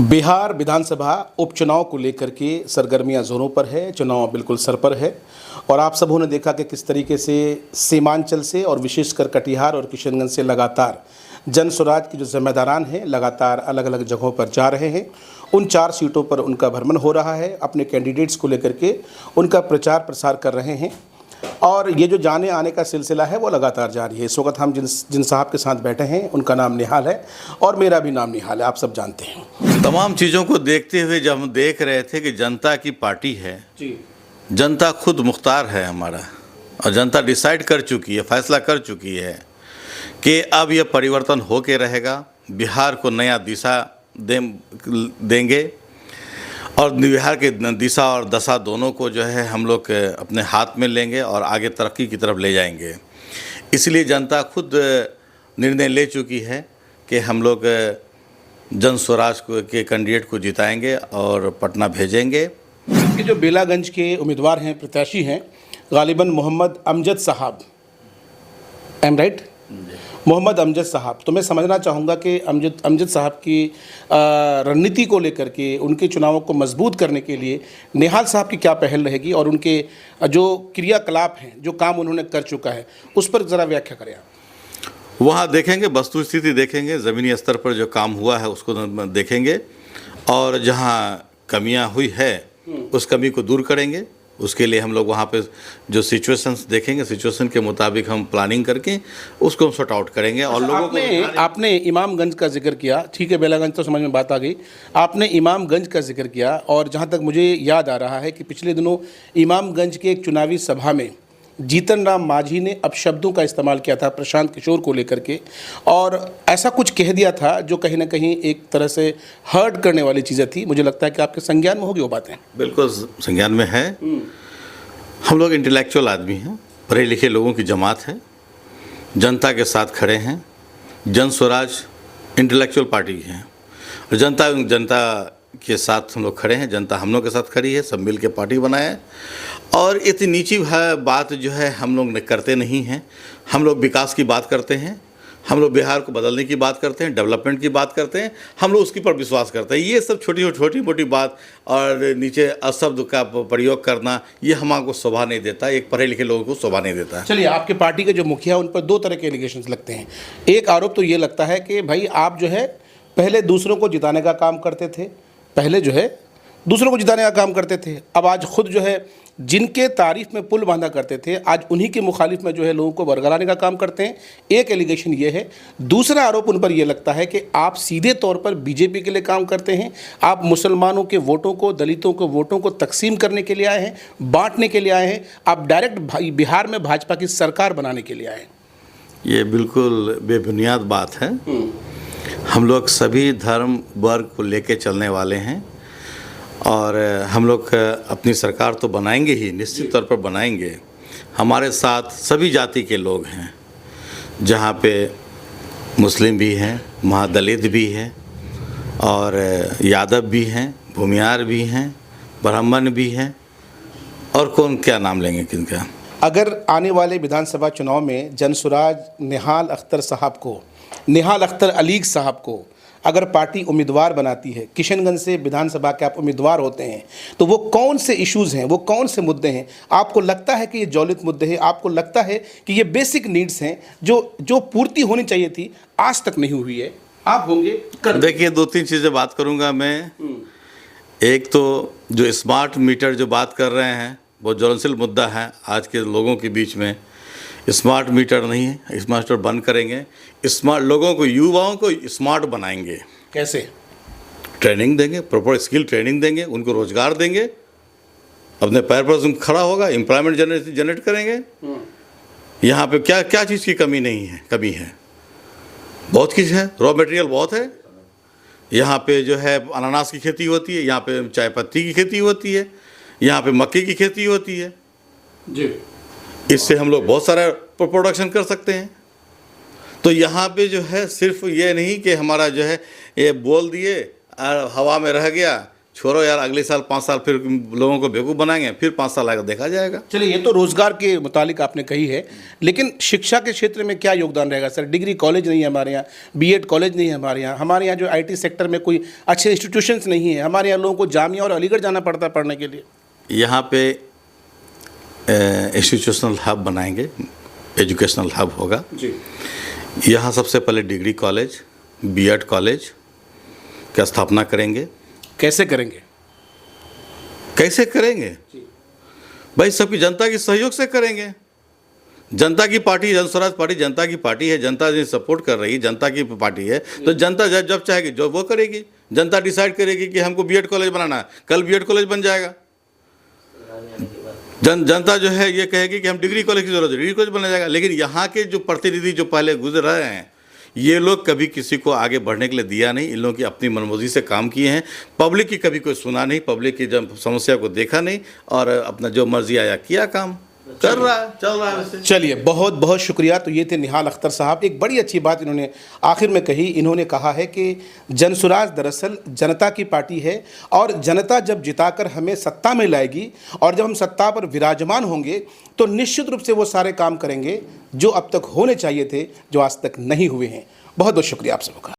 बिहार विधानसभा उपचुनाव को लेकर के सरगर्मियां जोरों पर है। चुनाव बिल्कुल सर पर है और आप सबों ने देखा कि किस तरीके से सीमांचल से और विशेषकर कटिहार और किशनगंज से लगातार जन स्वराज के जो जिम्मेदारान हैं लगातार अलग अलग जगहों पर जा रहे हैं। उन 4 सीटों पर उनका भ्रमण हो रहा है, अपने कैंडिडेट्स को लेकर के उनका प्रचार प्रसार कर रहे हैं और ये जो जाने आने का सिलसिला है वो लगातार जारी है। इस वक्त हम जिन साहब के साथ बैठे हैं उनका नाम निहाल है और मेरा भी नाम निहाल है, आप सब जानते हैं। तमाम चीज़ों को देखते हुए जब हम देख रहे थे कि जनता की पार्टी है जी, जनता खुद मुख्तार है हमारा और जनता डिसाइड कर चुकी है, फैसला कर चुकी है कि अब यह परिवर्तन हो के रहेगा। बिहार को नया दिशा देंगे और बिहार के दिशा और दशा दोनों को जो है हम लोग अपने हाथ में लेंगे और आगे तरक्की की तरफ ले जाएंगे। इसलिए जनता खुद निर्णय ले चुकी है कि हम लोग जन स्वराज के कैंडिडेट को जिताएंगे और पटना भेजेंगे। कि जो बेलागंज के उम्मीदवार हैं, प्रत्याशी हैं, गालिबन मोहम्मद अमजद साहब, एम राइट, मोहम्मद अमजद साहब, तो मैं समझना चाहूँगा कि अमजद साहब की रणनीति को लेकर के उनके चुनावों को मजबूत करने के लिए निहाल साहब की क्या पहल रहेगी और उनके जो क्रियाकलाप हैं, जो काम उन्होंने कर चुका है, उस पर ज़रा व्याख्या करें आप। वहाँ देखेंगे, वस्तु स्थिति देखेंगे, ज़मीनी स्तर पर जो काम हुआ है उसको देखेंगे और जहाँ कमियाँ हुई है उस कमी को दूर करेंगे। उसके लिए हम लोग वहाँ पे जो सिचुएशंस देखेंगे, सिचुएशन के मुताबिक हम प्लानिंग करके उसको हम सॉर्ट आउट करेंगे। और लोगों को आपने इमामगंज का जिक्र किया, ठीक है, बेलागंज तो समझ में बात आ गई, आपने इमामगंज का जिक्र किया और जहाँ तक मुझे याद आ रहा है कि पिछले दिनों इमामगंज के एक चुनावी सभा में जीतन राम मांझी ने अपशब्दों का इस्तेमाल किया था प्रशांत किशोर को लेकर के और ऐसा कुछ कह दिया था जो कहीं ना कहीं एक तरह से हर्ट करने वाली चीज़ें थी। मुझे लगता है कि आपके संज्ञान में होगी वो बातें। बिल्कुल संज्ञान में है। हम लोग इंटेलेक्चुअल आदमी हैं, पढ़े लिखे लोगों की जमात है, जनता के साथ खड़े हैं। जन स्वराज इंटेलेक्चुअल पार्टी है और जनता के साथ हम लोग खड़े हैं, जनता हम लोग के साथ खड़ी है, सब मिल के पार्टी बनाए हैं। और इतनी नीची बात जो है हम लोग करते नहीं हैं। हम लोग विकास की बात करते हैं, हम लोग बिहार को बदलने की बात करते हैं, डेवलपमेंट की बात करते हैं, हम लोग उसके पर विश्वास करते हैं। ये सब छोटी मोटी बात और नीचे अशब्द का प्रयोग करना ये हमको शोभा नहीं देता, एक पढ़े लिखे लोगों को शोभा नहीं देता। चलिए, आपके पार्टी के जो मुखिया उन पर 2 तरह के एलिगेशंस लगते हैं। एक आरोप तो ये लगता है कि भाई आप जो है पहले दूसरों को जिताने का काम करते थे, अब आज खुद जो है जिनके तारीफ में पुल बांधा करते थे आज उन्हीं के मुखालिफ में जो है लोगों को बरगलाने का काम करते हैं। एक एलिगेशन ये है। दूसरा आरोप उन पर यह लगता है कि आप सीधे तौर पर बीजेपी के लिए काम करते हैं, आप मुसलमानों के वोटों को, दलितों के वोटों को तकसीम करने के लिए आए हैं, बांटने के लिए आए हैं, आप डायरेक्ट बिहार में भाजपा की सरकार बनाने के लिए आए हैं। ये बिल्कुल बेबुनियाद बात है। हम लोग सभी धर्म वर्ग को लेके चलने वाले हैं और हम लोग अपनी सरकार तो बनाएंगे ही, निश्चित तौर पर बनाएंगे। हमारे साथ सभी जाति के लोग हैं, जहाँ पे मुस्लिम भी हैं, महादलित भी हैं और यादव भी हैं, भूमियार भी हैं, ब्राह्मण भी हैं और कौन क्या नाम लेंगे किनका। अगर आने वाले विधानसभा चुनाव में जनसुराज निहाल अख्तर अलीग साहब को अगर पार्टी उम्मीदवार बनाती है, किशनगंज से विधानसभा के आप उम्मीदवार होते हैं, तो वो कौन से इश्यूज़ हैं, वो कौन से मुद्दे हैं आपको लगता है कि ये ज्वलित मुद्दे हैं, आपको लगता है कि ये बेसिक नीड्स हैं जो पूर्ति होनी चाहिए थी, आज तक नहीं हुई है, आप होंगे कर। देखिए, 2-3 चीज़ें बात करूँगा मैं। एक तो जो स्मार्ट मीटर जो बात कर रहे हैं वो ज्वलनशील मुद्दा है आज के लोगों के बीच में। स्मार्ट मीटर नहीं है, स्मार्ट मीटर बंद करेंगे, स्मार्ट लोगों को, युवाओं को स्मार्ट बनाएंगे। कैसे? ट्रेनिंग देंगे, प्रॉपर स्किल ट्रेनिंग देंगे, उनको रोजगार देंगे, अपने पैर पर खड़ा होगा, एम्प्लॉयमेंट जनरेट करेंगे। यहाँ पे क्या क्या चीज़ की कमी नहीं है, कमी है, बहुत कुछ है, रॉ मटेरियल बहुत है। यहाँ पे जो है अनानास की खेती होती है, यहाँ पे चाय पत्ती की खेती होती है, यहाँ पे मक्के की खेती होती है जी। इससे हम लोग बहुत सारा प्रोडक्शन कर सकते हैं। तो यहाँ पे जो है सिर्फ ये नहीं कि हमारा जो है ये बोल दिए और हवा में रह गया, छोड़ो यार, अगले साल 5 साल फिर लोगों को बेवकूफ़ बनाएंगे, फिर 5 साल आगे देखा जाएगा। चलिए, ये तो रोजगार के मुतालिक आपने कही है, लेकिन शिक्षा के क्षेत्र में क्या योगदान रहेगा सर? डिग्री कॉलेज नहीं है हमारे यहाँ, बीएड कॉलेज नहीं है हमारे यहाँ जो आईटी सेक्टर में कोई अच्छे इंस्टीट्यूशंस नहीं है, हमारे यहाँ लोगों को जामिया और अलीगढ़ जाना पड़ता है पढ़ने के लिए। यहाँ पे इंस्टीट्यूशनल हब बनाएंगे, एजुकेशनल हब होगा जी। यहाँ सबसे पहले डिग्री कॉलेज, बीएड कॉलेज की स्थापना करेंगे। कैसे करेंगे? कैसे करेंगे भाई? सबकी जनता की सहयोग से करेंगे। जनता की पार्टी, जन स्वराज पार्टी जनता की पार्टी है, जनता जो सपोर्ट कर रही है, जनता की पार्टी है, तो जनता जब चाहेगी जो वो करेगी। जनता डिसाइड करेगी कि हमको बीएड कॉलेज बनाना है, कल बीएड कॉलेज बन जाएगा। जनता जो है ये कहेगी कि हम डिग्री कॉलेज की जरूरत है, डिग्री कॉलेज बन जाएगा। लेकिन यहाँ के जो प्रतिनिधि जो पहले गुजर रहे हैं, ये लोग कभी किसी को आगे बढ़ने के लिए दिया नहीं। इन लोगों की अपनी मनमर्जी से काम किए हैं। पब्लिक की कभी कोई सुना नहीं, पब्लिक की जब समस्या को देखा नहीं, और अपना जो मर्जी आया किया, काम कर रहा है, चल रहा है वैसे। चलिए, बहुत बहुत शुक्रिया। तो ये थे निहाल अख्तर साहब। एक बड़ी अच्छी बात इन्होंने आखिर में कही। इन्होंने कहा है कि जनसुराज दरअसल जनता की पार्टी है, और जनता जब जिताकर हमें सत्ता में लाएगी और जब हम सत्ता पर विराजमान होंगे तो निश्चित रूप से वो सारे काम करेंगे जो अब तक होने चाहिए थे, जो आज तक नहीं हुए हैं। बहुत बहुत शुक्रिया आप सबका।